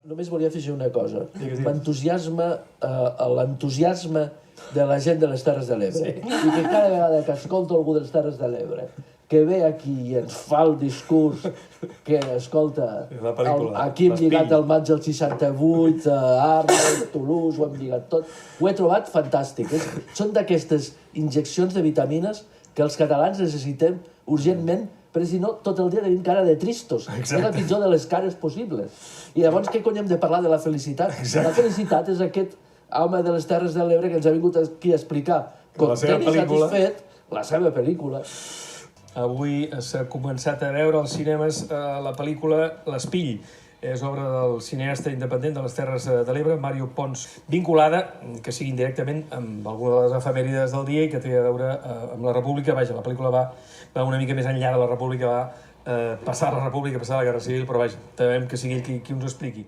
Només volia afegir una cosa. L'entusiasme de la gent de les Terres de l'Ebre. I que cada vegada que escolto algú de les Terres de l'Ebre que ve aquí i ens fa el discurs que, escolta, aquí hem lligat el maig del 68, Arles, Toulouse, ho hem lligat tot. Ho he trobat fantàstic. Són d'aquestes injeccions de vitamines que els catalans necessitem urgentment, perquè si no, tot el dia tenim cara de tristos. És la pitjor de les cares possibles. I llavors, què cony hem de parlar de la felicitat? La felicitat és aquest home de les Terres de l'Ebre que ens ha vingut aquí a explicar, content i satisfet, la seva pel·lícula. Avui s'ha començat a veure als cinemes la pel·lícula L'Espill. És obra del cineasta independent de les Terres de l'Ebre, Mario Pons, vinculada, que sigui indirectament, amb alguna de les efemèrides del dia i que té a veure amb la República. Vaja, la pel·lícula va una mica més enllà de la República, va passar la República, passar la Guerra Civil, però vaja, temem que sigui ell qui ens ho expliqui.